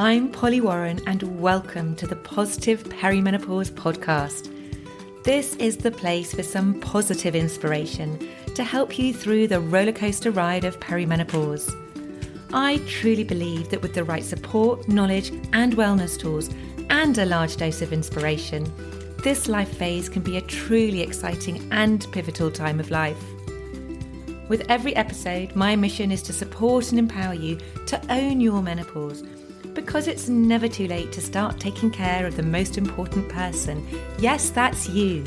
I'm Polly Warren and welcome to the Positive Perimenopause podcast. This is the place for some positive inspiration to help you through the rollercoaster ride of perimenopause. I truly believe that with the right support, knowledge and wellness tools and a large dose of inspiration, this life phase can be a truly exciting and pivotal time of life. With every episode, my mission is to support and empower you to own your menopause, because it's never too late to start taking care of the most important person. Yes, that's you.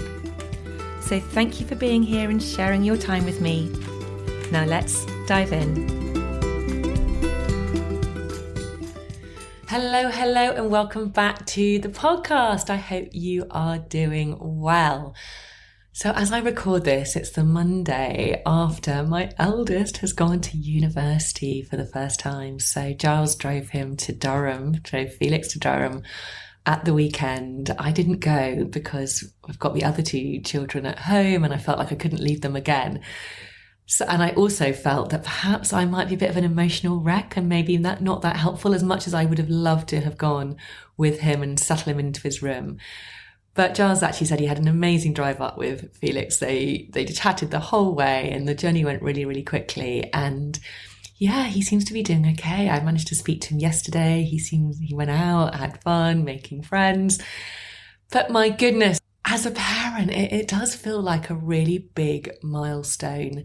So thank you for being here and sharing your time with me. Now let's dive in. Hello, and welcome back to the podcast. I hope you are doing well. So as I record this, it's the Monday after my eldest has gone to university for the first time. So Giles drove Felix to Durham at the weekend. I didn't go because I've got the other two children at home and I felt like I couldn't leave them again. So, and I also felt that perhaps I might be a bit of an emotional wreck and maybe not that helpful as much as I would have loved to have gone with him and settle him into his room. But Giles actually said he had an amazing drive up with Felix. They chatted the whole way and the journey went really, really quickly. And yeah, he seems to be doing okay. I managed to speak to him yesterday. He went out, had fun, making friends. But my goodness, as a parent, it does feel like a really big milestone.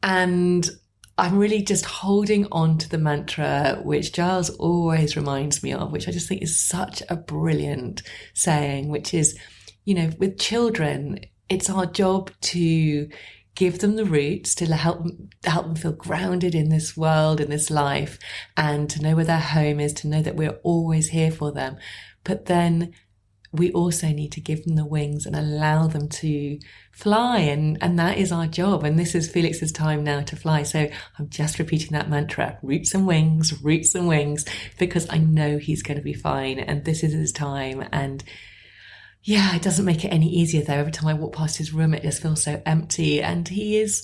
And I'm really just holding on to the mantra, which Giles always reminds me of, which I just think is such a brilliant saying, which is, with children, it's our job to give them the roots to help them feel grounded in this world, in this life, and to know where their home is, to know that we're always here for them. But then we also need to give them the wings and allow them to fly. And that is our job. And this is Felix's time now to fly. So I'm just repeating that mantra, roots and wings, because I know he's going to be fine. And this is his time. And yeah, it doesn't make it any easier though. Every time I walk past his room, it just feels so empty. And he is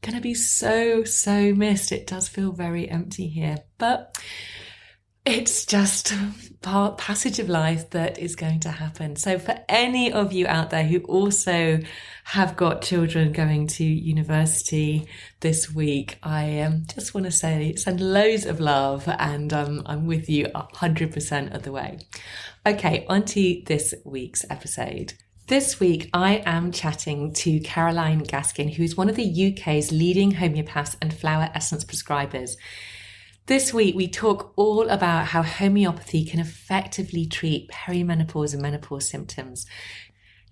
going to be so, so missed. It does feel very empty here. But it's just passage of life that is going to happen. So for any of you out there who also have got children going to university this week, I just want to send loads of love, and I'm with you 100% of the way. Okay, on to this week's episode. This week, I am chatting to Caroline Gaskin, who is one of the UK's leading homeopaths and flower essence prescribers. This week, we talk all about how homeopathy can effectively treat perimenopause and menopause symptoms.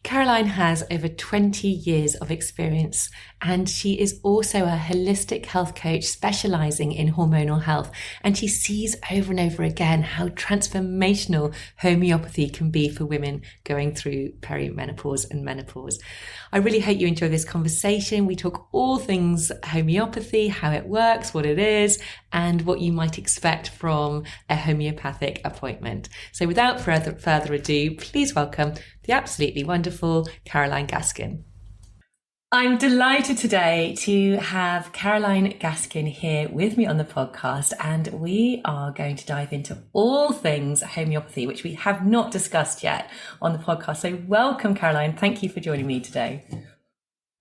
Caroline has over 20 years of experience, and she is also a holistic health coach specialising in hormonal health. And she sees over and over again how transformational homeopathy can be for women going through perimenopause and menopause. I really hope you enjoy this conversation. We talk all things homeopathy, how it works, what it is, and what you might expect from a homeopathic appointment. So without further ado, please welcome the absolutely wonderful Caroline Gaskin. I'm delighted today to have Caroline Gaskin here with me on the podcast, and we are going to dive into all things homeopathy, which we have not discussed yet on the podcast. So welcome, Caroline. Thank you for joining me today.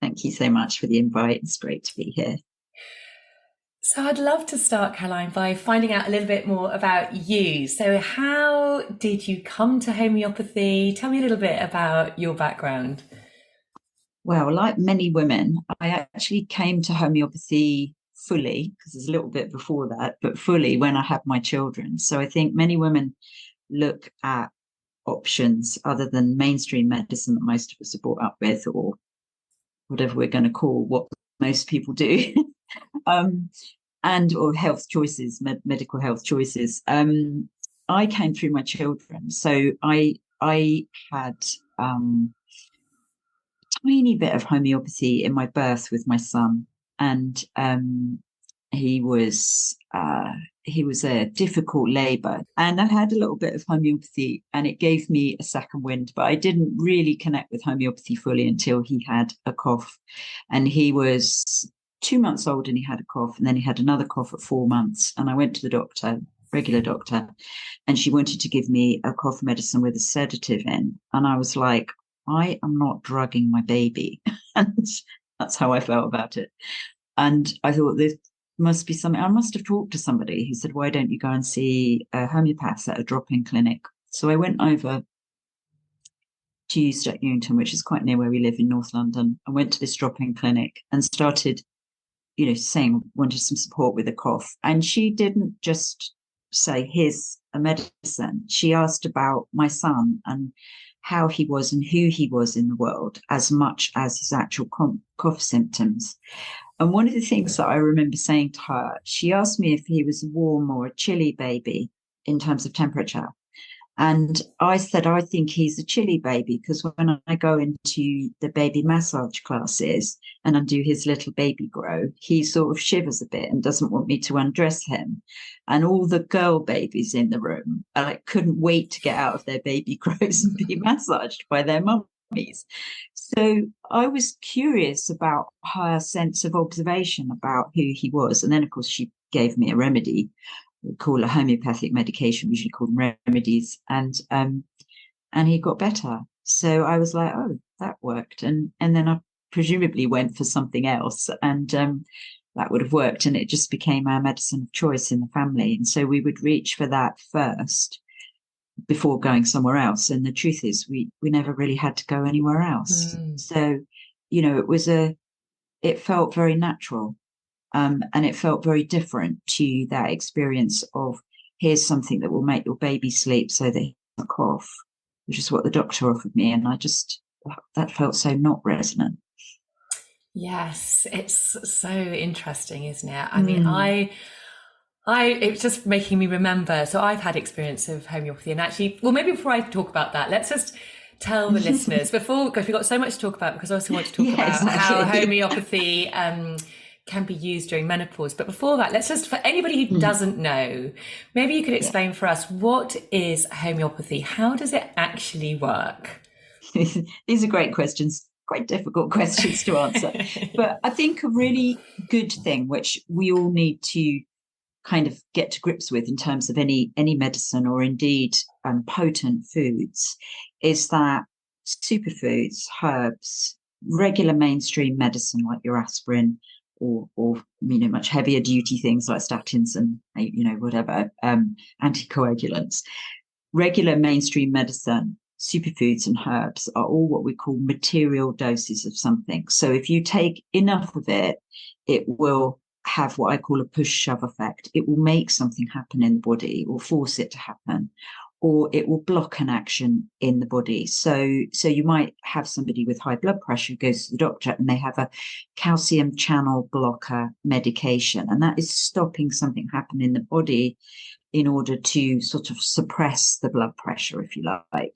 Thank you so much for the invite. It's great to be here. So I'd love to start, Caroline, by finding out a little bit more about you. So how did you come to homeopathy? Tell me a little bit about your background. Well, like many women, I actually came to homeopathy fully, because there's a little bit before that, but fully when I had my children. So I think many women look at options other than mainstream medicine that most of us are brought up with, or whatever we're going to call what most people do. Or health choices, medical health choices. I came through my children. So I had a tiny bit of homeopathy in my birth with my son. And he was a difficult labour. And I had a little bit of homeopathy and it gave me a second wind. But I didn't really connect with homeopathy fully until he had a cough. And he was 2 months old and he had a cough, and then he had another cough at 4 months, and I went to the doctor regular doctor, and she wanted to give me a cough medicine with a sedative in. And I was like, I am not drugging my baby. And that's how I felt about it. And I thought there must be something. I must have talked to somebody who said, why don't you go and see a homeopath at a drop-in clinic? So I went over to Euston Newington, which is quite near where we live in North London. I went to this drop-in clinic and started, saying wanted some support with a cough. And she didn't just say, here's a medicine. She asked about my son and how he was and who he was in the world, as much as his actual cough symptoms. And one of the things that I remember saying to her, she asked me if he was a warm or a chilly baby in terms of temperature. And I said, I think he's a chilly baby, because when I go into the baby massage classes and undo his little baby grow, he sort of shivers a bit and doesn't want me to undress him. And all the girl babies in the room couldn't wait to get out of their baby grows and be massaged by their mummies. So I was curious about her sense of observation about who he was. And then, of course, she gave me a remedy we call a homeopathic medication, usually called remedies, and he got better. So I was like, oh, that worked, and then I presumably went for something else, and that would have worked, and it just became our medicine of choice in the family. And so we would reach for that first before going somewhere else. And the truth is, we never really had to go anywhere else. So, it felt very natural. And it felt very different to that experience of, here's something that will make your baby sleep so that he doesn't cough, which is what the doctor offered me. And that felt so not resonant. Yes, it's so interesting, isn't it? I mean, it's just making me remember. So I've had experience of homeopathy, and actually, well, maybe before I talk about that, let's just tell the listeners because we've got so much to talk about, because I also want to talk about how homeopathy can be used during menopause. But before that, let's just, for anybody who doesn't know, maybe you could explain for us, what is homeopathy? How does it actually work? These are great questions, quite difficult questions to answer. But I think a really good thing, which we all need to kind of get to grips with in terms of any medicine, or indeed potent foods, is that superfoods, herbs, regular mainstream medicine like your aspirin, or much heavier duty things like statins and whatever, anticoagulants, regular mainstream medicine, superfoods and herbs are all what we call material doses of something. So if you take enough of it, it will have what I call a push-shove effect. It will make something happen in the body, or force it to happen, or it will block an action in the body. So you might have somebody with high blood pressure who goes to the doctor and they have a calcium channel blocker medication, and that is stopping something happen in the body in order to sort of suppress the blood pressure, if you like.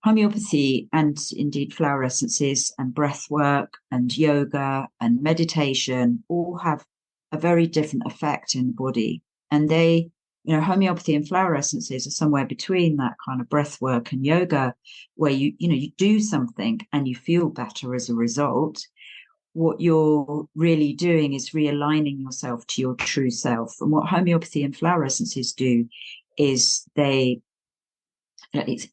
Homeopathy, and indeed flower essences and breath work and yoga and meditation, all have a very different effect in the body. And they, homeopathy and flower essences are somewhere between that kind of breath work and yoga, where you do something and you feel better as a result. What you're really doing is realigning yourself to your true self. And what homeopathy and flower essences do is they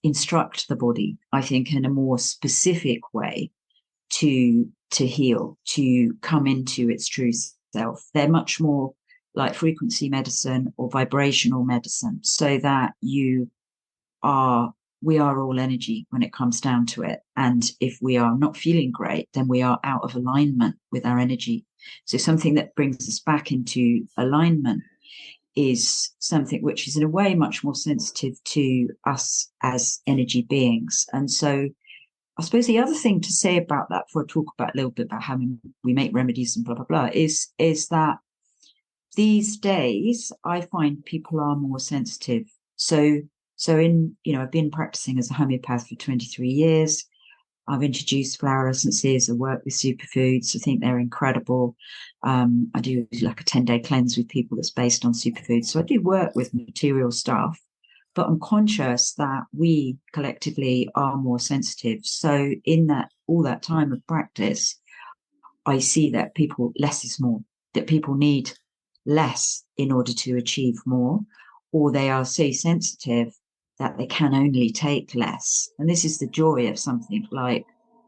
instruct the body, I think, in a more specific way to heal, to come into its true self. They're much more like frequency medicine or vibrational medicine, so that we are all energy when it comes down to it. And if we are not feeling great, then we are out of alignment with our energy. So something that brings us back into alignment is something which is in a way much more sensitive to us as energy beings. And so I suppose the other thing to say about that, before I talk about a little bit about how we make remedies and blah, blah, blah, is that these days I find people are more sensitive. So I've been practicing as a homeopath for 23 years. I've introduced flower essences. I work with superfoods. I think they're incredible. I do like a 10-day cleanse with people that's based on superfoods. So I do work with material stuff, but I'm conscious that we collectively are more sensitive. So in all that time of practice, I see that less is more, that people need less in order to achieve more, or they are so sensitive that they can only take less. And this is the joy of something like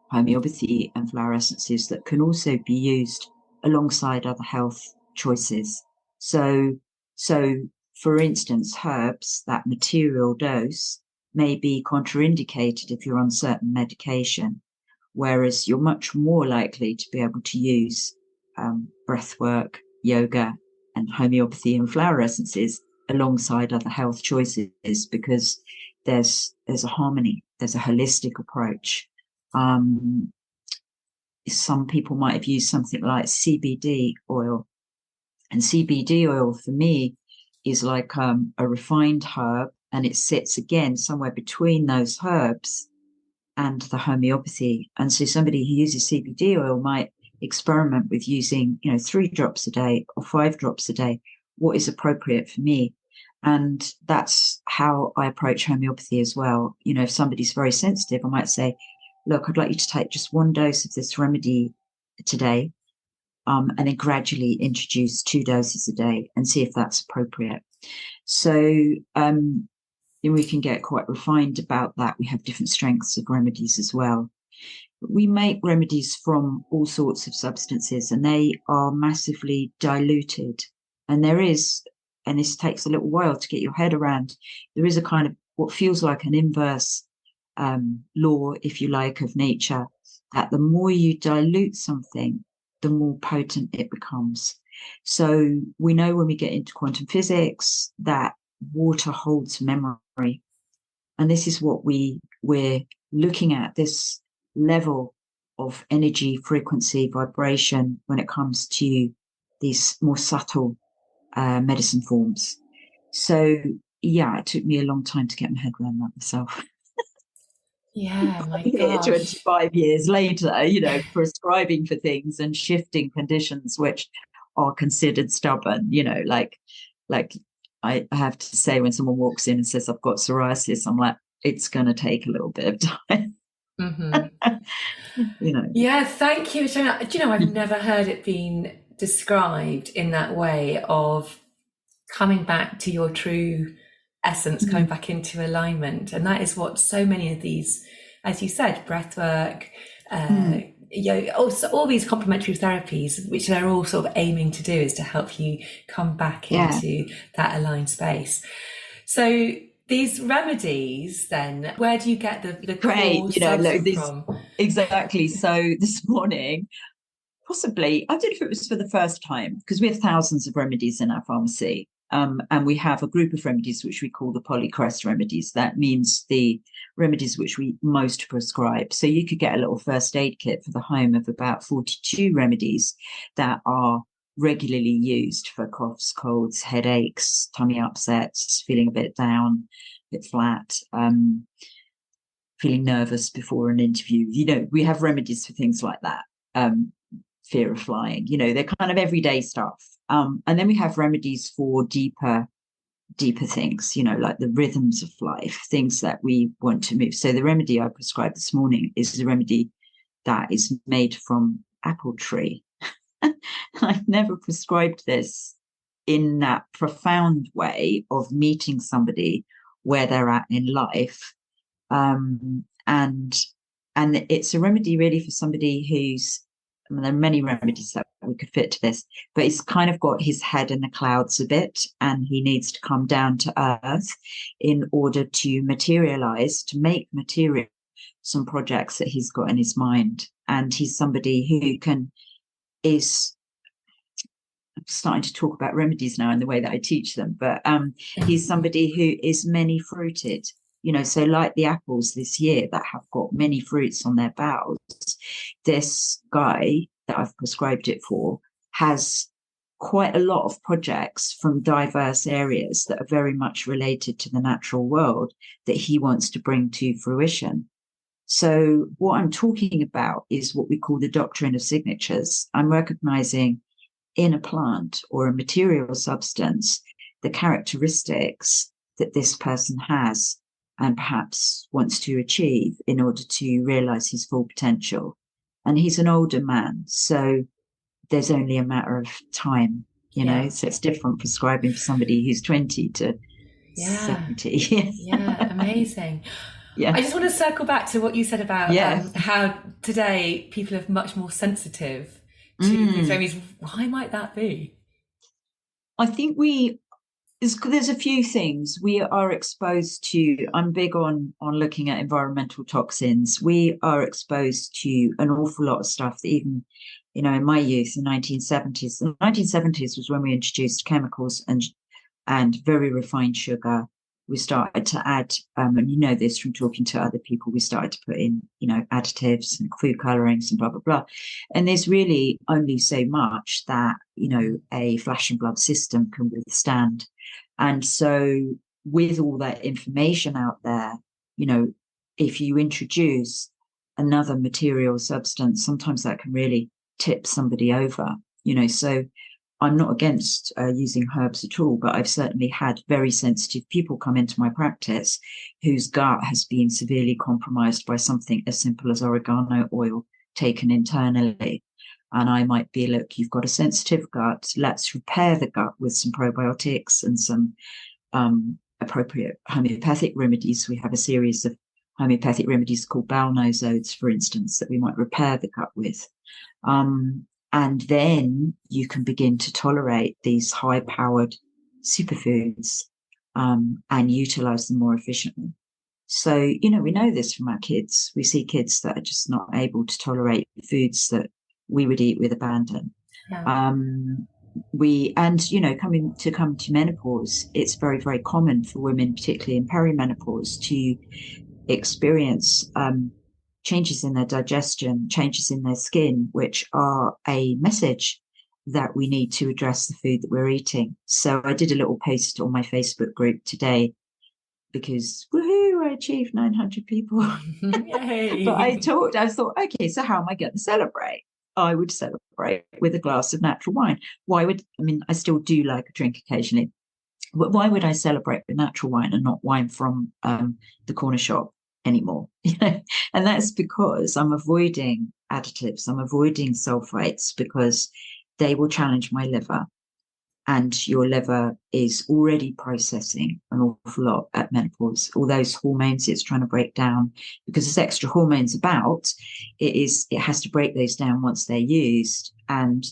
homeopathy and flower essences that can also be used alongside other health choices. So for instance, herbs, that material dose may be contraindicated if you're on certain medication, whereas you're much more likely to be able to use breath work, yoga, and homeopathy and flower essences alongside other health choices because there's a harmony, there's a holistic approach. Some people might have used something like CBD oil, and CBD oil for me is like a refined herb, and it sits again somewhere between those herbs and the homeopathy. And so somebody who uses CBD oil might experiment with using, 3 drops a day or 5 drops a day. What is appropriate for me? And that's how I approach homeopathy as well. If somebody's very sensitive, I might say, look, I'd like you to take just 1 dose of this remedy today, and then gradually introduce 2 doses a day and see if that's appropriate. So we can get quite refined about that. We have different strengths of remedies as well. We make remedies from all sorts of substances, and they are massively diluted. And and this takes a little while to get your head around, there is a kind of what feels like an inverse law, if you like, of nature, that the more you dilute something, the more potent it becomes. So we know when we get into quantum physics that water holds memory. And this is what we're looking at, this level of energy, frequency, vibration when it comes to these more subtle medicine forms. So, yeah, it took me a long time to get my head around that myself. Yeah, my Here, gosh. 25 years later, prescribing for things and shifting conditions which are considered stubborn, like I have to say, when someone walks in and says, I've got psoriasis, I'm like, it's going to take a little bit of time. Yeah, thank you so much. Do you know, I've never heard it being described in that way of coming back to your true essence, coming back into alignment. And that is what so many of these, as you said, breath work, also all these complementary therapies, which they're all sort of aiming to do, is to help you come back into that aligned space. So these remedies, then, where do you get the core substance from? Exactly. So this morning, possibly, I don't know if it was for the first time, because we have thousands of remedies in our pharmacy. And we have a group of remedies which we call the polycrest remedies. That means the remedies which we most prescribe. So you could get a little first aid kit for the home of about 42 remedies that are regularly used for coughs, colds, headaches, tummy upsets, feeling a bit down, a bit flat, feeling nervous before an interview. We have remedies for things like that. Fear of flying, they're kind of everyday stuff. And then we have remedies for deeper things, like the rhythms of life, things that we want to move. So the remedy I prescribed this morning is the remedy that is made from apple tree. I've never prescribed this in that profound way of meeting somebody where they're at in life. And it's a remedy really for somebody there are many remedies that we could fit to this, but he's kind of got his head in the clouds a bit, and he needs to come down to earth in order to make material some projects that he's got in his mind. And he's somebody who is I'm starting to talk about remedies now in the way that I teach them, but he's somebody who is many fruited. So like the apples this year that have got many fruits on their boughs, this guy that I've prescribed it for has quite a lot of projects from diverse areas that are very much related to the natural world that he wants to bring to fruition. So what I'm talking about is what we call the doctrine of signatures. I'm recognizing in a plant or a material substance the characteristics that this person has and perhaps wants to achieve in order to realize his full potential. And he's an older man, so there's only a matter of time, so it's different prescribing for somebody who's 20 to Yeah. 70. Yeah. Amazing. Yeah. I just want to circle back to what you said about Yeah. how today people are much more sensitive to these Mm. remedies. Why might that be? I think there's a few things we are exposed to. I'm big on looking at environmental toxins. We are exposed to an awful lot of stuff that even, in my youth, the 1970s. The 1970s was when we introduced chemicals and very refined sugar. We started to add, and you know this from talking to other people, we started to put in, additives and food colorings and blah, blah, blah. And there's really only so much that, a flesh and blood system can withstand. And so with all that information out there, if you introduce another material substance, sometimes that can really tip somebody over, so I'm not against using herbs at all, but I've certainly had very sensitive people come into my practice whose gut has been severely compromised by something as simple as oregano oil taken internally. And I might be, look, you've got a sensitive gut. Let's repair the gut with some probiotics and some appropriate homeopathic remedies. We have a series of homeopathic remedies called bowel nosodes, for instance, that we might repair the gut with. And then you can begin to tolerate these high-powered superfoods and utilize them more efficiently. So, we know this from our kids. We see kids that are just not able to tolerate foods that we would eat with abandon. Yeah. Come to menopause, it's very, very common for women, particularly in perimenopause, to experience changes in their digestion, changes in their skin, which are a message that we need to address the food that we're eating. So I did a little post on my Facebook group today because, woohoo, I achieved 900 people. Yay. But I thought, okay, so how am I going to celebrate? I would celebrate with a glass of natural wine. I still do like a drink occasionally, but why would I celebrate with natural wine and not wine from the corner shop anymore? And that's because I'm avoiding additives, I'm avoiding sulfites, because they will challenge my liver, and your liver is already processing an awful lot at menopause. All those hormones it's trying to break down, because there's extra hormones about, it has to break those down once they're used. And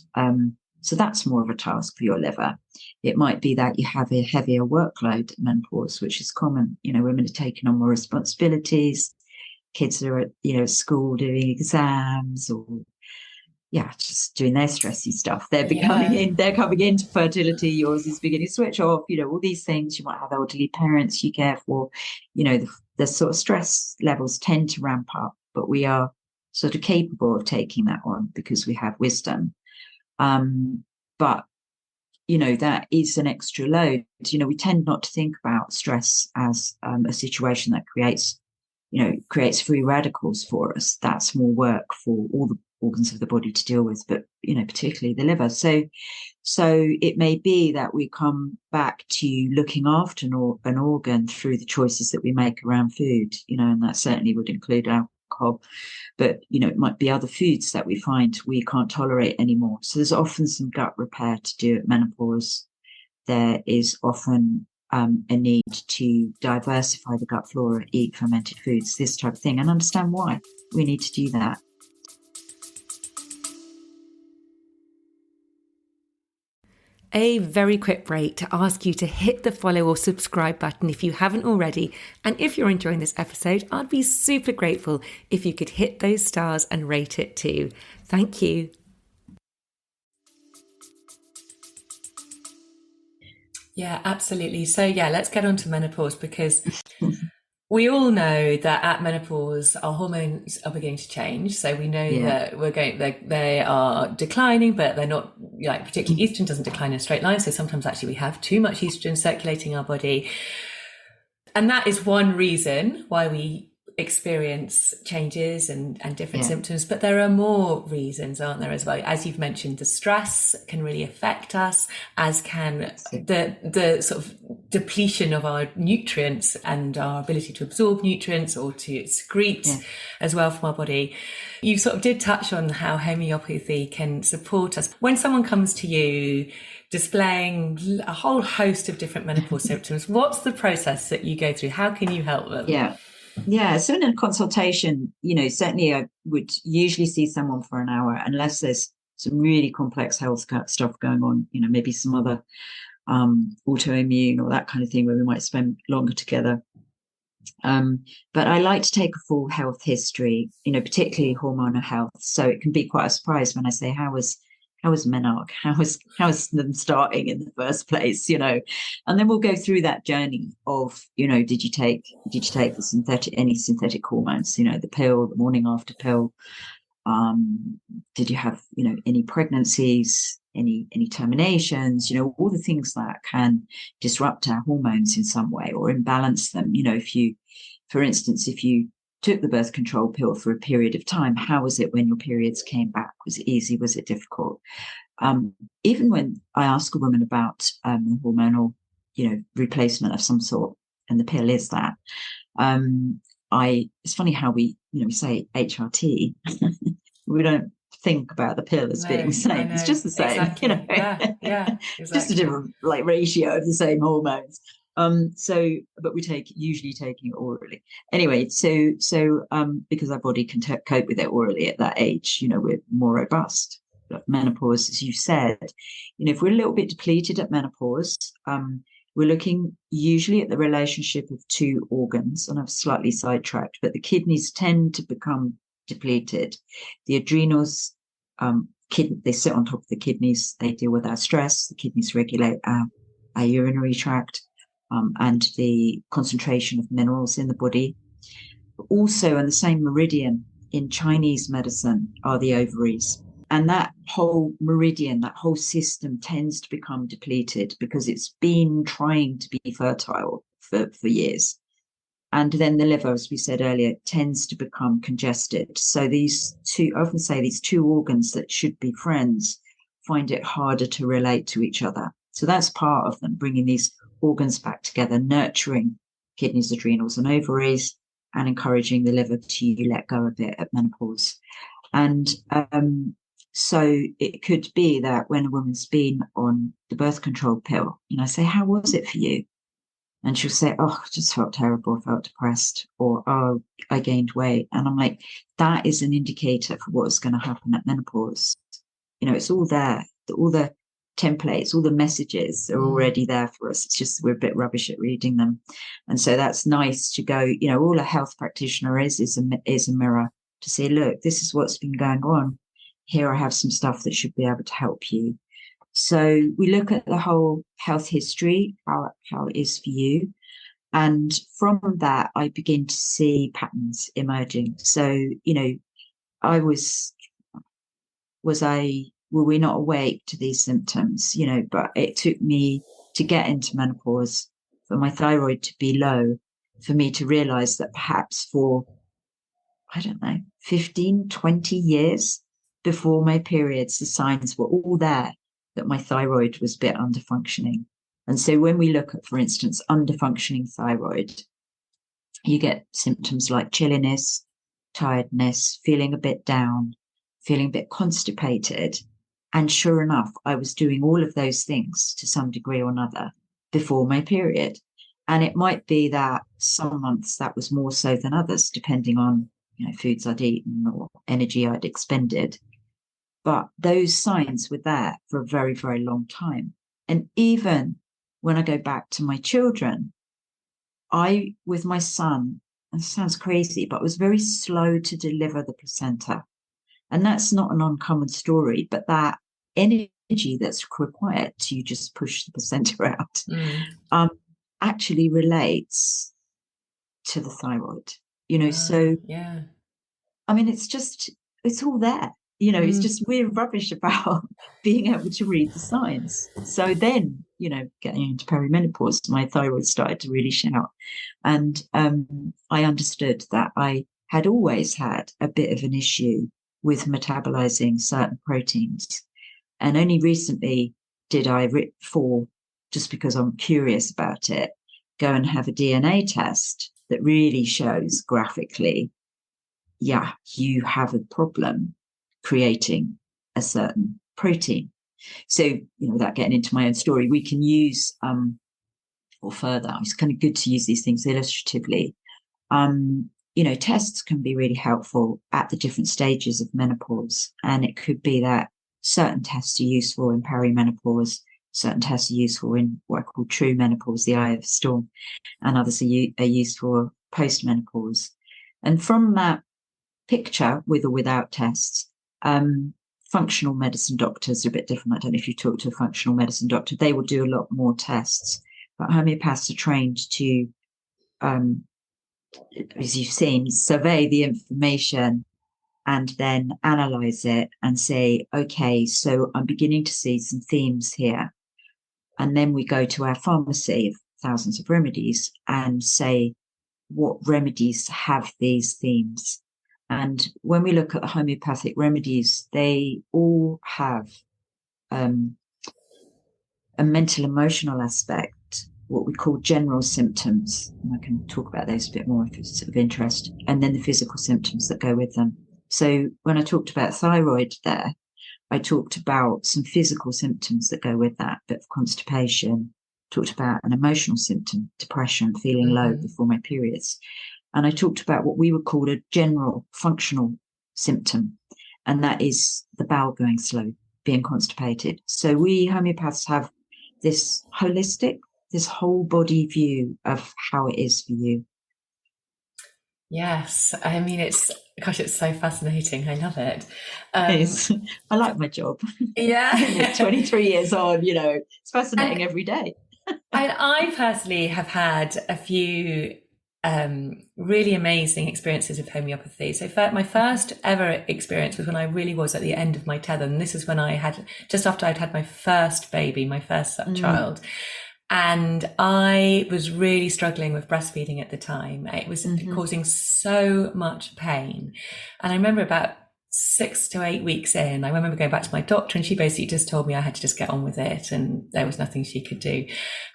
so that's more of a task for your liver. It might be that you have a heavier workload at menopause, which is common. Women are taking on more responsibilities. Kids are at, school doing exams, or just doing their stressy stuff. They're coming into fertility. Yours is beginning to switch off. All these things. You might have elderly parents you care for. The sort of stress levels tend to ramp up, but we are sort of capable of taking that on because we have wisdom. But that is an extra load. We tend not to think about stress as a situation that creates free radicals for us. That's more work for all the organs of the body to deal with, but particularly the liver. So it may be that we come back to looking after an organ through the choices that we make around food, and that certainly would include alcohol. But it might be other foods that we find we can't tolerate anymore. So there's often some gut repair to do at menopause. There is often a need to diversify the gut flora, eat fermented foods, this type of thing, and understand why we need to do that. A very quick break to ask you to hit the follow or subscribe button if you haven't already. And if you're enjoying this episode, I'd be super grateful if you could hit those stars and rate it too. Thank you. Yeah, absolutely. So let's get on to menopause, because we all know that at menopause, our hormones are beginning to change. So we know that they are declining, but they're not, particularly estrogen doesn't decline in a straight line. So sometimes actually we have too much estrogen circulating our body. And that is one reason why we experience changes and different symptoms. But there are more reasons, aren't there, as well? As you've mentioned, the stress can really affect us, as can the sort of depletion of our nutrients and our ability to absorb nutrients or to excrete as well from our body. You sort of did touch on how homeopathy can support us. When someone comes to you, displaying a whole host of different menopause symptoms. What's the process that you go through? How can you help them? Yeah. Yeah. So in a consultation, certainly I would usually see someone for an hour, unless there's some really complex health stuff going on, maybe some other autoimmune or that kind of thing where we might spend longer together. But I like to take a full health history, particularly hormonal health. So it can be quite a surprise when I say, how was menarche? How was them starting in the first place? And then we'll go through that journey of, did you take any synthetic hormones? The pill, the morning after pill. Did you have, any pregnancies, any terminations? All the things that can disrupt our hormones in some way or imbalance them. For instance, if you took the birth control pill for a period of time, how was it when your periods came back? Was it easy? Was it difficult? Even when I ask a woman about hormonal, replacement of some sort, and the pill is that, it's funny how we say HRT. We don't think about the pill as being the same. It's just the same, exactly. Yeah, exactly. Just a different ratio of the same hormones. But we usually taking it orally. Anyway, so because our body can cope with it orally at that age, we're more robust. But menopause, as you said, if we're a little bit depleted at menopause, we're looking usually at the relationship of two organs, and I've slightly sidetracked, but the kidneys tend to become depleted. The adrenals, they sit on top of the kidneys. They deal with our stress. The kidneys regulate our urinary tract. And the concentration of minerals in the body. Also, on the same meridian in Chinese medicine are the ovaries. And that whole meridian, that whole system tends to become depleted because it's been trying to be fertile for years. And then the liver, as we said earlier, tends to become congested. So I often say these two organs that should be friends find it harder to relate to each other. So that's part of them, bringing these organs back together, nurturing kidneys, adrenals, and ovaries, and encouraging the liver to let go a bit at menopause. And so it could be that when a woman's been on the birth control pill, I say, how was it for you? And she'll say, oh, I just felt terrible, I felt depressed, or, oh, I gained weight. And I'm like, that is an indicator for what's going to happen at menopause. It's all there. All the templates, all the messages are already there for us. It's just we're a bit rubbish at reading them. And so that's nice to go, all a health practitioner is a mirror to say, look, this is what's been going on. Here I have some stuff that should be able to help you. So we look at the whole health history, how it is for you. And from that, I begin to see patterns emerging. So, were we not awake to these symptoms, but it took me to get into menopause, for my thyroid to be low, for me to realize that perhaps for, 15, 20 years before my periods, the signs were all there that my thyroid was a bit underfunctioning. And so when we look at, for instance, underfunctioning thyroid, you get symptoms like chilliness, tiredness, feeling a bit down, feeling a bit constipated. And sure enough, I was doing all of those things to some degree or another before my period. And it might be that some months that was more so than others, depending on, foods I'd eaten or energy I'd expended. But those signs were there for a very, very long time. And even when I go back to my children, with my son, and it sounds crazy, but I was very slow to deliver the placenta. And that's not an uncommon story, but that energy that's required to just push the placenta out actually relates to the thyroid. So yeah. I mean, it's all there. It's just we're rubbish about being able to read the signs. So then, getting into perimenopause, my thyroid started to really shout. And I understood that I had always had a bit of an issue with metabolizing certain proteins. And only recently did I, just because I'm curious about it, go and have a DNA test that really shows graphically, yeah, you have a problem creating a certain protein. So, without getting into my own story, we can use, or further, it's kind of good to use these things illustratively. Tests can be really helpful at the different stages of menopause. And it could be that certain tests are useful in perimenopause, certain tests are useful in what I call true menopause, the eye of the storm, and others are used for postmenopause. And from that picture, with or without tests, functional medicine doctors are a bit different. I don't know if you talk to a functional medicine doctor, they will do a lot more tests. But homeopaths are trained to, as you've seen, survey the information and then analyze it and say, okay, so I'm beginning to see some themes here. And then we go to our pharmacy of thousands of remedies and say, what remedies have these themes? And when we look at the homeopathic remedies, they all have a mental emotional aspect, what we call general symptoms. And I can talk about those a bit more if it's of interest. And then the physical symptoms that go with them. So when I talked about thyroid there, I talked about some physical symptoms that go with that, a bit of constipation, talked about an emotional symptom, depression, feeling low before my periods. And I talked about what we would call a general functional symptom, and that is the bowel going slow, being constipated. So we homeopaths have this holistic, this whole body view of how it is for you. Yes, I mean, it's so fascinating. I love it. I like my job. Yeah. 23 years on, it's fascinating every day. And I personally have had a few really amazing experiences with homeopathy. So my first ever experience was when I really was at the end of my tether. And this is when I had, just after I'd had my first baby, my first child. And I was really struggling with breastfeeding at the time. It was causing so much pain. And I remember about 6 to 8 weeks in, I remember going back to my doctor and she basically just told me I had to just get on with it and there was nothing she could do.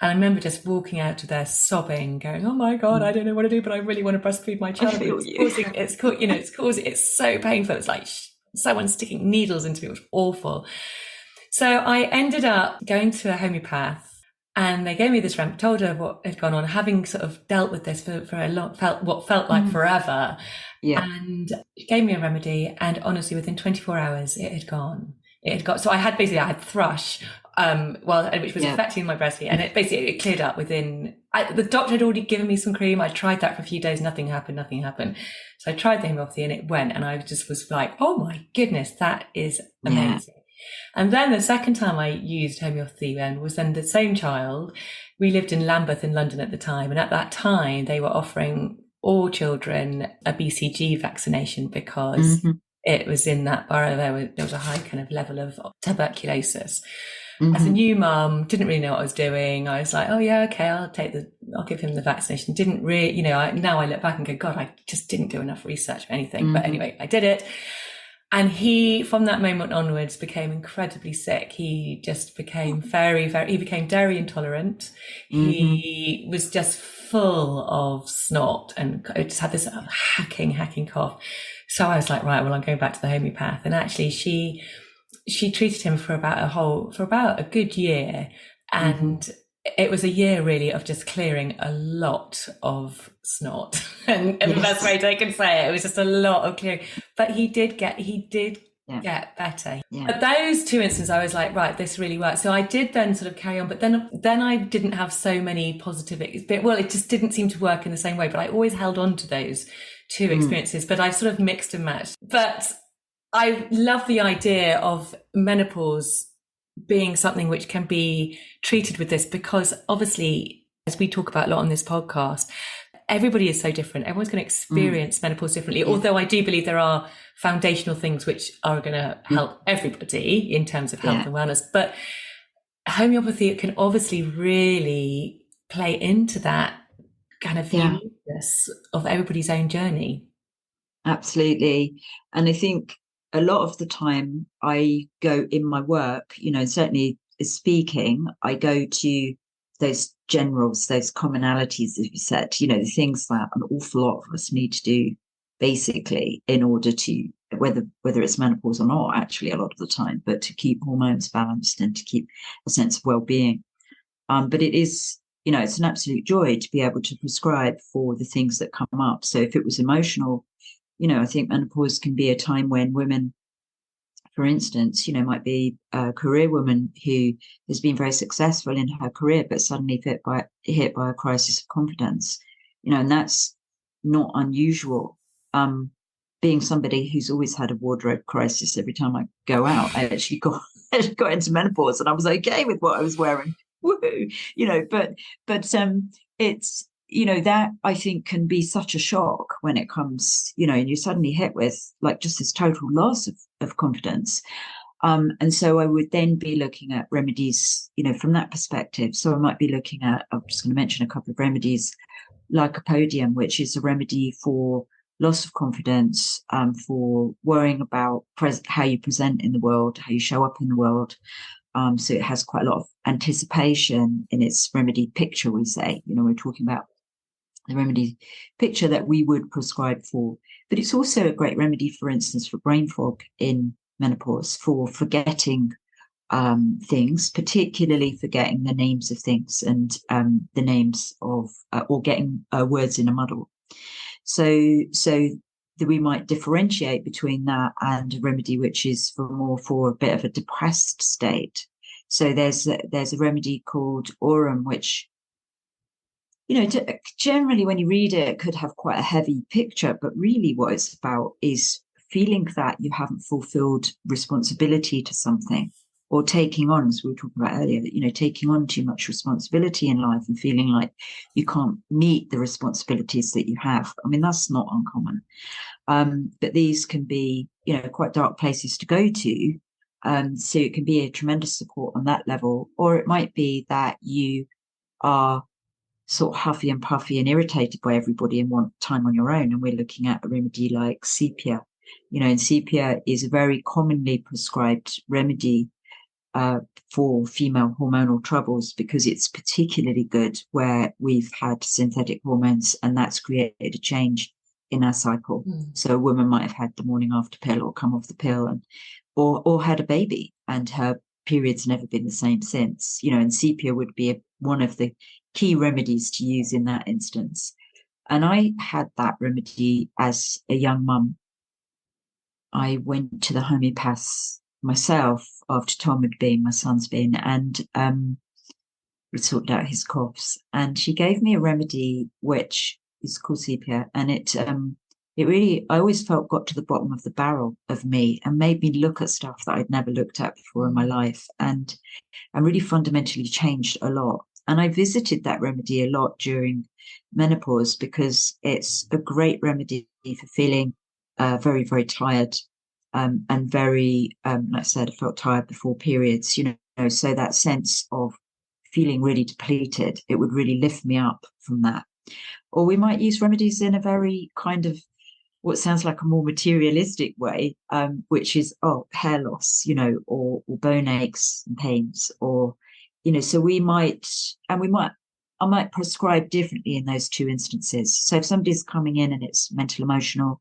And I remember just walking out of there sobbing, going, oh my God, I don't know what to do, but I really want to breastfeed my child. It's so painful. It's like someone sticking needles into me. It was awful. So I ended up going to a homeopath. And they gave me this remedy, told her what had gone on, having sort of dealt with this for a long, what felt like forever. Yeah. And she gave me a remedy, and honestly, within 24 hours, it had gone. So I had thrush, which was affecting my breastfeeding, and it cleared up within. The doctor had already given me some cream. I tried that for a few days, nothing happened. So I tried the homeopathy, and it went, and I just was like, oh my goodness, that is amazing. Yeah. And then the second time I used homeopathy was then the same child. We lived in Lambeth in London at the time. And at that time, they were offering all children a BCG vaccination because it was in that borough. There was a high kind of level of tuberculosis. As a new mum, didn't really know what I was doing. I was like, oh yeah, okay, I'll give him the vaccination. Didn't really, now I look back and go, God, I just didn't do enough research or anything. But anyway, I did it. And he, from that moment onwards, became incredibly sick. He just became he became dairy intolerant. He was just full of snot and just had this hacking cough. So I was like, right, well, I'm going back to the homeopath. And actually she treated him for about a good year. And it was a year really of just clearing a lot of snot. And the best way I can say it was just a lot of clearing. But he did get better. Yeah. But those two instances, I was like, right, this really works. So I did then sort of carry on, but then I didn't have so many positive, it just didn't seem to work in the same way, but I always held on to those two experiences, but I sort of mixed and matched. But I love the idea of menopause being something which can be treated with this, because obviously, as we talk about a lot on this podcast, everybody is so different. Everyone's going to experience menopause differently. Although I do believe there are foundational things which are going to help everybody in terms of health and wellness. But homeopathy can obviously really play into that kind of uniqueness of everybody's own journey. Absolutely. And I think a lot of the time I go in my work, certainly speaking, I go to those generals, those commonalities, as you said, the things that an awful lot of us need to do basically in order to whether it's menopause or not, actually, a lot of the time, but to keep hormones balanced and to keep a sense of well-being. But it is, it's an absolute joy to be able to prescribe for the things that come up. So if it was emotional, I think menopause can be a time when women, for instance, might be a career woman who has been very successful in her career, but suddenly hit by a crisis of confidence, and that's not unusual. Being somebody who's always had a wardrobe crisis every time I go out, I actually got into menopause and I was okay with what I was wearing. Woohoo! But it's that I think can be such a shock when it comes, and you're suddenly hit with like just this total loss of confidence. And so I would then be looking at remedies, from that perspective. So I might be looking at, I'm just going to mention a couple of remedies, lycopodium, which is a remedy for loss of confidence, for worrying about how you present in the world, how you show up in the world. So it has quite a lot of anticipation in its remedy picture, we say. We're talking about the remedy picture that we would prescribe for. But it's also a great remedy, for instance, for brain fog in menopause, for forgetting things, particularly forgetting the names of things and the names of, or getting words in a muddle. So that we might differentiate between that and a remedy which is for a bit of a depressed state. So there's a remedy called Aurum, which, generally when you read it, it could have quite a heavy picture, but really what it's about is feeling that you haven't fulfilled responsibility to something, or taking on, as we were talking about earlier, taking on too much responsibility in life and feeling like you can't meet the responsibilities that you have. I mean, that's not uncommon. But these can be, quite dark places to go to. So it can be a tremendous support on that level, or it might be that you are sort of huffy and puffy and irritated by everybody and want time on your own. And we're looking at a remedy like sepia. And sepia is a very commonly prescribed remedy for female hormonal troubles, because it's particularly good where we've had synthetic hormones and that's created a change in our cycle. So a woman might have had the morning after pill or come off the pill and or had a baby and her period's never been the same since, and sepia would be one of the key remedies to use in that instance. And I had that remedy as a young mum. I went to the homeopaths myself after Tom had been, my son's been, and we sorted out his coughs. And she gave me a remedy which is called sepia, and it really, I always felt, got to the bottom of the barrel of me and made me look at stuff that I'd never looked at before in my life, and really fundamentally changed a lot. And I visited that remedy a lot during menopause because it's a great remedy for feeling very, very tired, and very, like I said, I felt tired before periods, so that sense of feeling really depleted, it would really lift me up from that. Or we might use remedies in a very kind of what sounds like a more materialistic way, which is, hair loss, or bone aches and pains, or, so I might prescribe differently in those two instances. So if somebody's coming in and it's mental, emotional,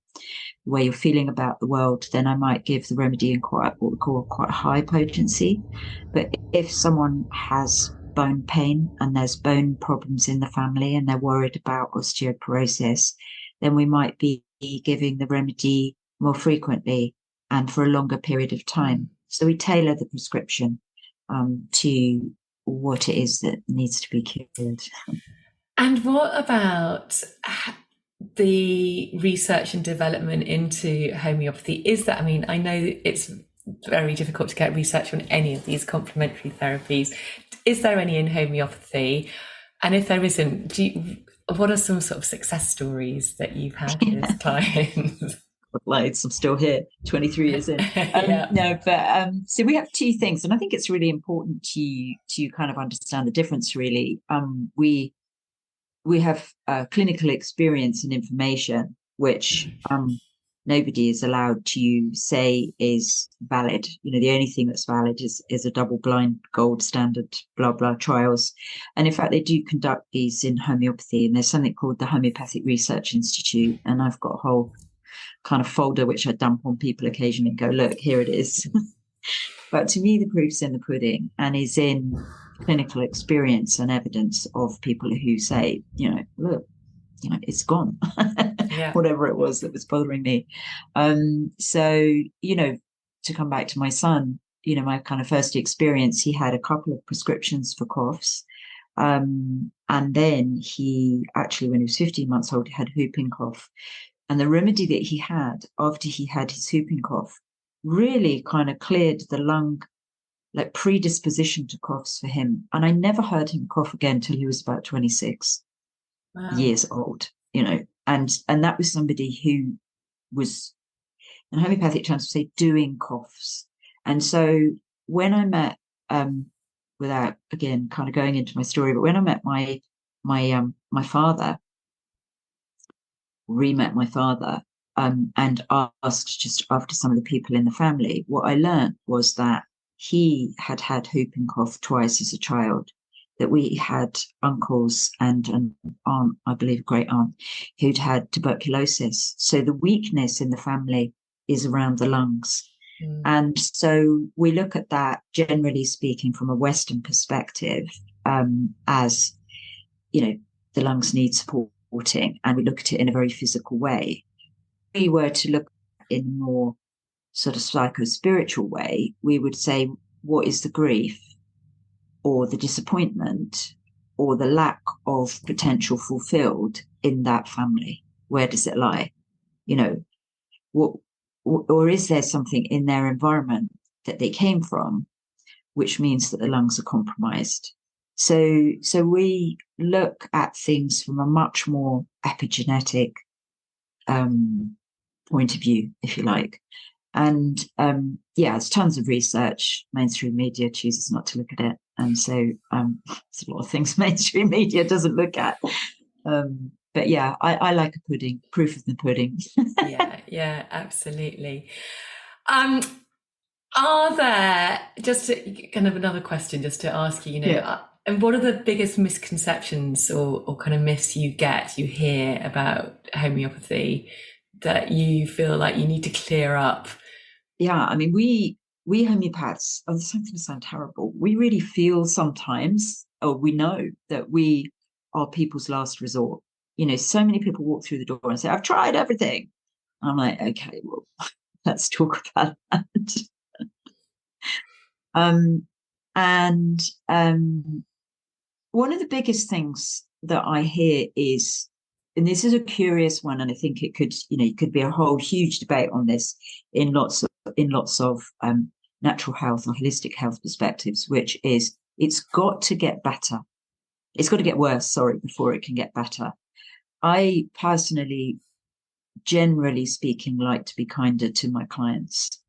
the way you're feeling about the world, then I might give the remedy in quite what we call quite high potency. But if someone has bone pain and there's bone problems in the family and they're worried about osteoporosis, then we might be giving the remedy more frequently and for a longer period of time. So we tailor the prescription to what it is that needs to be cured. And what about the research and development into homeopathy? Is that, I mean, I know it's very difficult to get research on any of these complementary therapies. Is there any in homeopathy? And if there isn't, what are some sort of success stories that you've had with clients? Loads. I'm still here, 23 years in. Yeah. No, but so we have two things, and I think it's really important to kind of understand the difference. Really, we have clinical experience and information which nobody is allowed to say is valid. The only thing that's valid is a double-blind gold standard blah blah trials, and in fact they do conduct these in homeopathy. And there's something called the Homeopathic Research Institute, and I've got a whole kind of folder, which I dump on people occasionally and go, look, here it is. But to me, the proof's in the pudding and is in clinical experience and evidence of people who say, look, it's gone, Yeah. whatever it was that was bothering me. So, to come back to my son, my kind of first experience, he had a couple of prescriptions for coughs. And then he actually, when he was 15 months old, he had whooping cough. And the remedy that he had after he had his whooping cough really kind of cleared the lung, like predisposition to coughs for him. And I never heard him cough again till he was about 26 years old, and that was somebody who was, in homeopathic terms, say, doing coughs. And so when I met, without again kind of going into my story, but when I met my father, re-met my father, and asked just after some of the people in the family, what I learned was that he had had whooping cough twice as a child, that we had uncles and an aunt, I believe great aunt, who'd had tuberculosis. So the weakness in the family is around the lungs. And so we look at that, generally speaking, from a Western perspective, as, the lungs need supporting, and we look at it in a very physical way. If we were to look in a more sort of psycho-spiritual way, we would say, what is the grief or the disappointment or the lack of potential fulfilled in that family? Where does it lie? What, or is there something in their environment that they came from, which means that the lungs are compromised? So we look at things from a much more epigenetic point of view, if you like. And there's tons of research. Mainstream media chooses not to look at it. And so there's a lot of things mainstream media doesn't look at. But yeah, I like a pudding, proof of the pudding. Yeah, absolutely. Are there, just kind of another question just to ask you, and what are the biggest misconceptions or kind of myths you hear about homeopathy that you feel like you need to clear up? Yeah, I mean, we homeopaths, this is going to sound terrible, we really feel sometimes, or we know that we are people's last resort. So many people walk through the door and say, I've tried everything. I'm like, okay, well, let's talk about that. And one of the biggest things that I hear is, and this is a curious one, and I think it could, it could be a whole huge debate on this in lots of natural health or holistic health perspectives, which is it's got to get better. It's got to get worse, before it can get better. I personally, generally speaking, like to be kinder to my clients.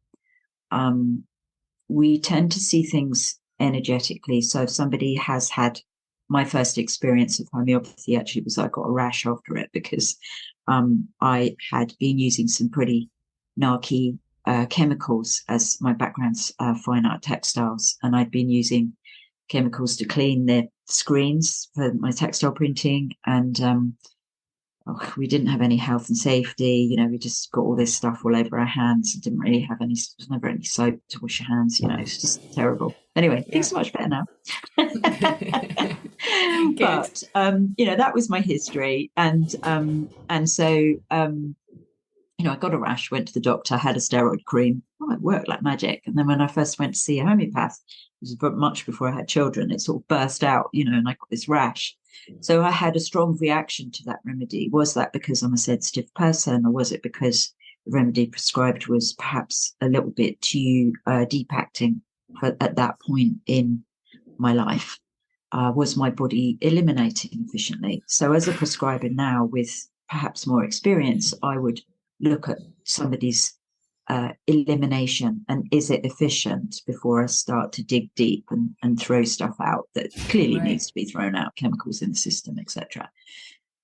We tend to see things energetically. So if somebody has had, my first experience of homeopathy actually was I got a rash after it because I had been using some pretty narky chemicals, as my background's fine art textiles, and I'd been using chemicals to clean the screens for my textile printing, and we didn't have any health and safety. We just got all this stuff all over our hands and didn't really have any, there's never any soap to wash your hands. It's just terrible. Anyway, things are much better now. But, that was my history. And so, I got a rash, went to the doctor, had a steroid cream. Oh, it worked like magic. And then when I first went to see a homeopath, it was much before I had children, it sort of burst out, and I got this rash. So I had a strong reaction to that remedy. Was that because I'm a sensitive person, or was it because the remedy prescribed was perhaps a little bit too deep acting at that point in my life? Was my body eliminating efficiently? So as a prescriber now with perhaps more experience, I would look at somebody's elimination and is it efficient before I start to dig deep and throw stuff out that clearly needs to be thrown out, chemicals in the system, etc.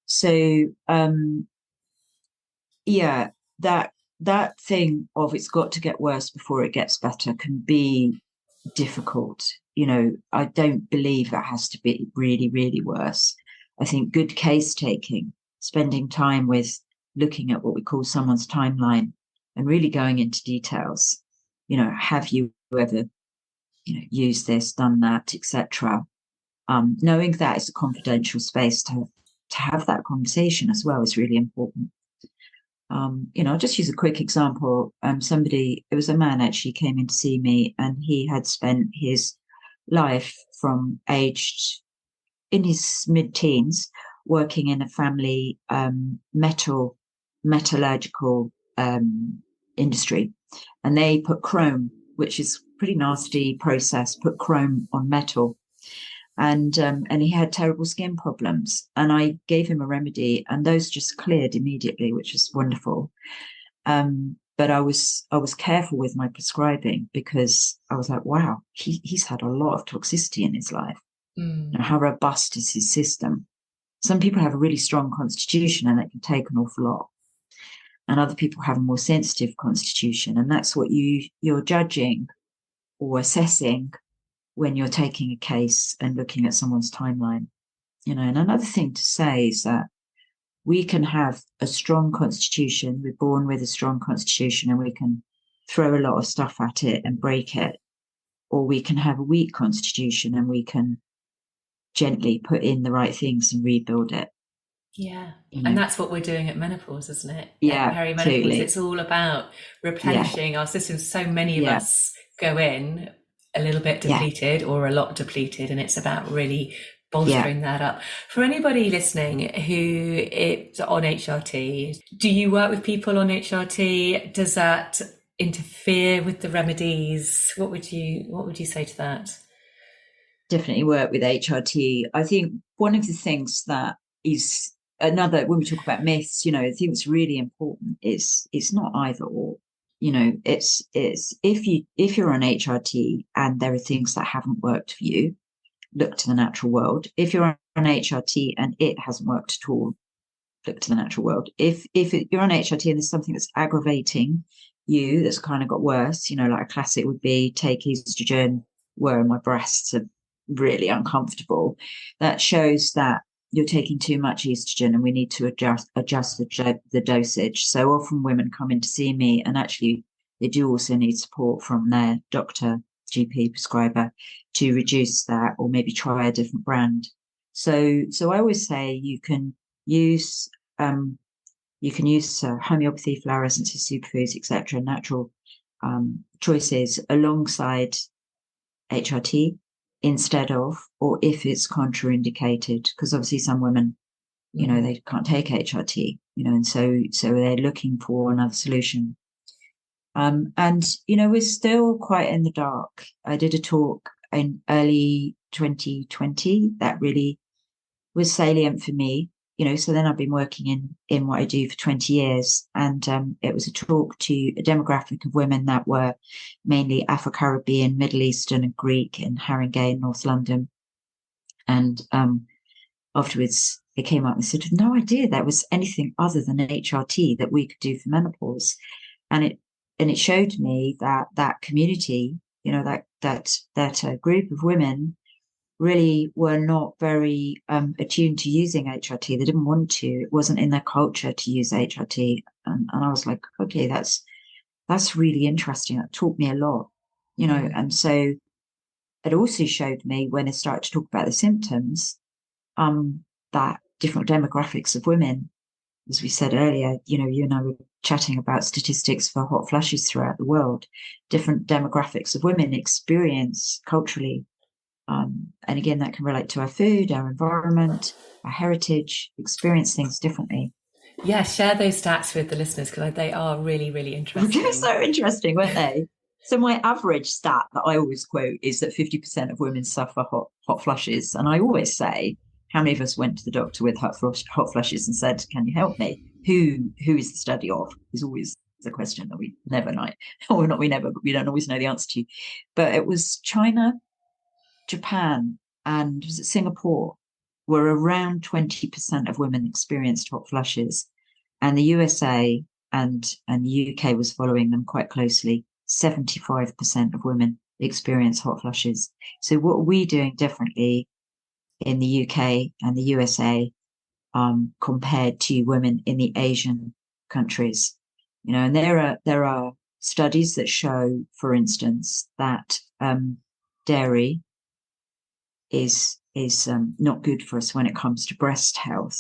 So that thing of it's got to get worse before it gets better can be difficult. I don't believe it has to be really, really worse. I think good case taking, spending time with looking at what we call someone's timeline and really going into details. Have you ever, used this, done that, etc. Knowing that it's a confidential space to have that conversation as well is really important. I'll just use a quick example. It was a man actually came in to see me, and he had spent his life from aged in his mid-teens working in a family metallurgical industry, and they put chrome, which is pretty nasty process, put chrome on metal. And he had terrible skin problems, and I gave him a remedy, and those just cleared immediately, which was wonderful. But I was careful with my prescribing, because I was like, wow, he's had a lot of toxicity in his life. How robust is his system? Some people have a really strong constitution and it can take an awful lot, and other people have a more sensitive constitution, and that's what you're judging or assessing when you're taking a case and looking at someone's timeline. And another thing to say is that we can have a strong constitution. We're born with a strong constitution, and we can throw a lot of stuff at it and break it. Or we can have a weak constitution, and we can gently put in the right things and rebuild it. Yeah. And that's what we're doing at menopause, isn't it? Yeah. At perimenopause, totally. It's all about replenishing our systems. So many of us go in a little bit depleted or a lot depleted, and it's about really bolstering that up. For anybody listening who is on HRT, do you work with people on HRT? Does that interfere with the remedies? What would you say to that? Definitely work with HRT. I think one of the things that is when we talk about myths, I think it's really important is it's not either or. It's if you're on HRT and there are things that haven't worked for you, look to the natural world. If you're on HRT and it hasn't worked at all, look to the natural world. If you're on HRT and there's something that's aggravating you, that's kind of got worse, like a classic would be take estrogen, where my breasts are really uncomfortable. That shows that you're taking too much estrogen, and we need to adjust the dosage. So often women come in to see me, and actually they do also need support from their doctor, GP, prescriber, to reduce that, or maybe try a different brand. So I always say you can use homeopathy, flower essences, superfoods, etc., natural choices alongside HRT instead of, or if it's contraindicated, because obviously some women, they can't take HRT, and so they're looking for another solution. And we're still quite in the dark. I did a talk in early 2020 that really was salient for me. So then I've been working in what I do for 20 years. And it was a talk to a demographic of women that were mainly Afro-Caribbean, Middle Eastern and Greek in Haringey, North London. And afterwards, they came up and said, no idea there was anything other than HRT that we could do for menopause. And it showed me that community, that group of women really were not very attuned to using HRT. They didn't want to. It wasn't in their culture to use HRT. And I was like, okay, that's really interesting. That taught me a lot, And so it also showed me, when I started to talk about the symptoms, that different demographics of women, as we said earlier, you and I were chatting about statistics for hot flushes throughout the world. Different demographics of women experience culturally. And again, that can relate to our food, our environment, our heritage, experience things differently. Yeah, share those stats with the listeners, because they are really, really interesting. They're so interesting, weren't they? So my average stat that I always quote is that 50% of women suffer hot flushes. And I always say, how many of us went to the doctor with hot flushes and said, can you help me? Who is the study of? Is always the question that we never know. Or not we never, but we don't always know the answer to. But it was China, Japan, and was it Singapore, where around 20% of women experienced hot flushes. And the USA and the UK was following them quite closely. 75% of women experience hot flushes. So what are we doing differently in the UK and the USA compared to women in the Asian countries. And there are studies that show, for instance, that dairy is not good for us when it comes to breast health.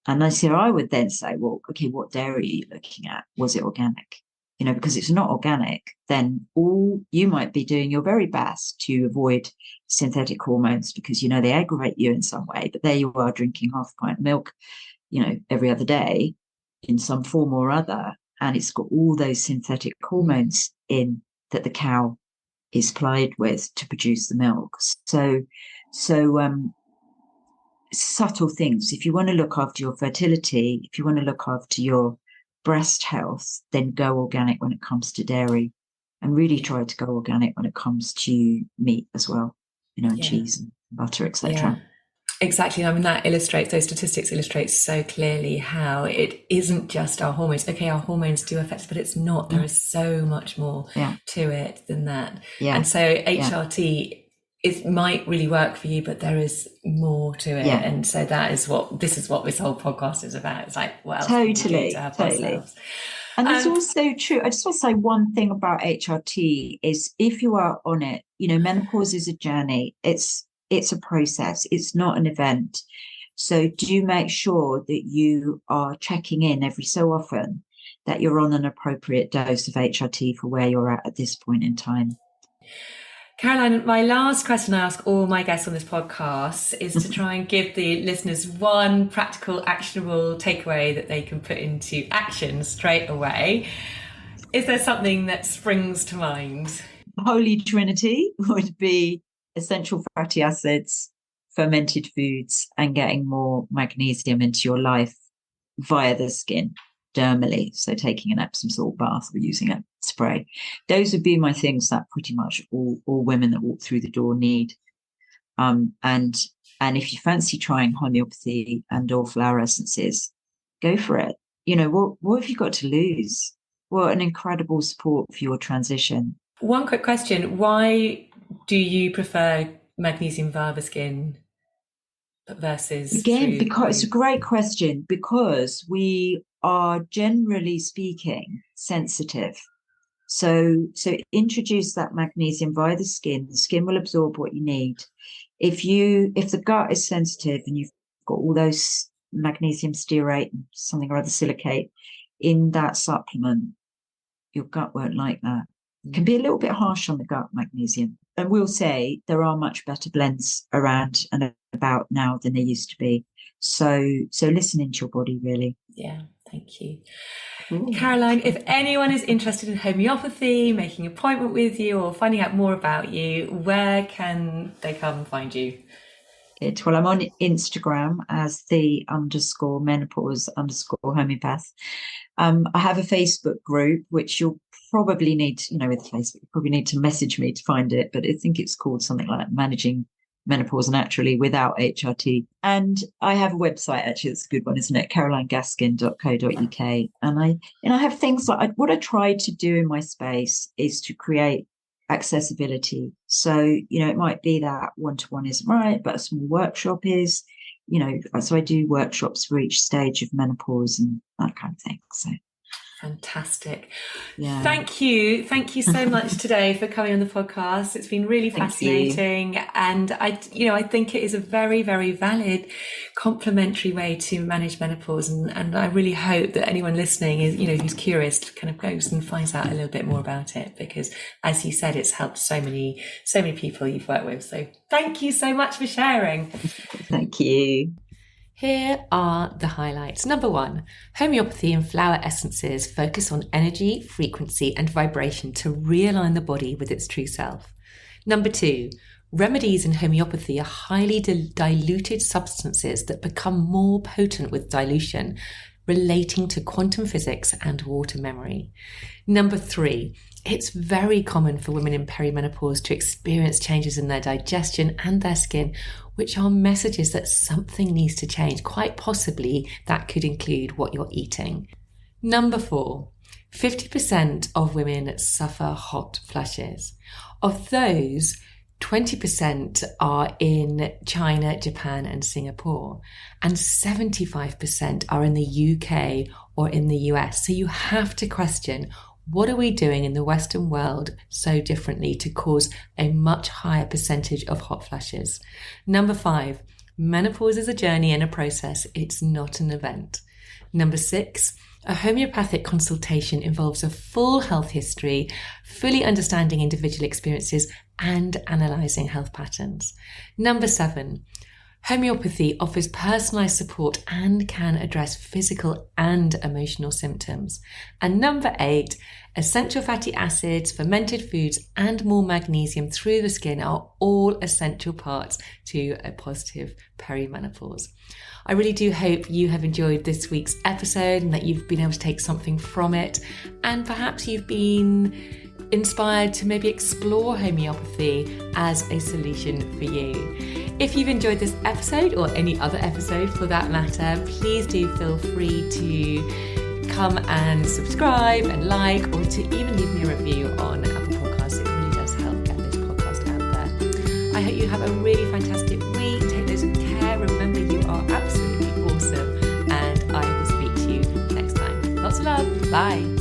And I would then say, well, okay, what dairy are you looking at? Was it organic? Because if it's not organic, then all you might be doing your very best to avoid synthetic hormones because, they aggravate you in some way. But there you are drinking half a pint of milk, every other day in some form or other. And it's got all those synthetic hormones in that the cow is plied with to produce the milk. So subtle things. If you want to look after your fertility, if you want to look after your breast health, then go organic when it comes to dairy, and really try to go organic when it comes to meat as well, and cheese and butter, etc. Yeah. Exactly. I mean, those statistics illustrate so clearly how it isn't just our hormones. Okay, our hormones do affect us, but it's not. There is so much more to it than that. Yeah. And so HRT, it might really work for you, but there is more to it. Yeah. And so this is what this whole podcast is about. It's like, well, totally. And it's also true. I just want to say one thing about HRT is if you are on it, menopause is a journey. It's a process. It's not an event. So do make sure that you are checking in every so often that you're on an appropriate dose of HRT for where you're at this point in time. Caroline, my last question I ask all my guests on this podcast is to try and give the listeners one practical, actionable takeaway that they can put into action straight away. Is there something that springs to mind? Holy Trinity would be essential fatty acids, fermented foods, and getting more magnesium into your life via the skin, dermally. So taking an Epsom salt bath or using a spray. Those would be my things that pretty much all women that walk through the door need. And if you fancy trying homeopathy and or flower essences, go for it. What have you got to lose? What an incredible support for your transition. One quick question. Why do you prefer magnesium via the skin versus because it's a great question, because we are generally speaking sensitive. So introduce that magnesium via the skin will absorb what you need. If the gut is sensitive and you've got all those magnesium stearate and something or other silicate in that supplement, your gut won't like that. It can be a little bit harsh on the gut, magnesium. And we'll say there are much better blends around and about now than there used to be. So listen into your body, really. Yeah, thank you. Ooh. Caroline, if anyone is interested in homeopathy, making an appointment with you or finding out more about you, where can they come and find you? Well, I'm on Instagram as _menopause_homeopath. I have a Facebook group, which you'll probably need, with Facebook, you probably need to message me to find it, but I think it's called something like Managing Menopause Naturally Without HRT. And I have a website, actually, it's a good one, isn't it? carolinegaskin.co.uk. And I have things like, what I try to do in my space is to create accessibility. So, it might be that one-to-one isn't right, but a small workshop is, so I do workshops for each stage of menopause and that kind of thing. So fantastic. Yeah. Thank you so much today for coming on the podcast. It's been really fascinating, and I think it is a very, very valid complementary way to manage menopause, and I really hope that anyone listening is who's curious kind of goes and finds out a little bit more about it, because as you said, it's helped so many people you've worked with. So thank you so much for sharing. Thank you. Here are the highlights. Number 1, homeopathy and flower essences focus on energy, frequency, and vibration to realign the body with its true self. Number 2, remedies in homeopathy are highly diluted substances that become more potent with dilution, relating to quantum physics and water memory. Number 3, it's very common for women in perimenopause to experience changes in their digestion and their skin, which are messages that something needs to change. Quite possibly that could include what you're eating. Number 4, 50% of women suffer hot flushes. Of those, 20% are in China, Japan, and Singapore, and 75% are in the UK or in the US. So you have to question, what are we doing in the Western world so differently to cause a much higher percentage of hot flashes? Number 5, menopause is a journey and a process. It's not an event. Number 6, a homeopathic consultation involves a full health history, fully understanding individual experiences and analysing health patterns. Number 7, homeopathy offers personalised support and can address physical and emotional symptoms. And number 8, essential fatty acids, fermented foods, and more magnesium through the skin are all essential parts to a positive perimenopause. I really do hope you have enjoyed this week's episode and that you've been able to take something from it, and perhaps you've been inspired to maybe explore homeopathy as a solution for you. If you've enjoyed this episode, or any other episode for that matter, please do feel free to come and subscribe and like, or to even leave me a review on Apple Podcasts. It really does help get this podcast out there. I hope you have a really fantastic week. Take loads of care. Remember, you are absolutely awesome, and I will speak to you next time. Lots of love. Bye.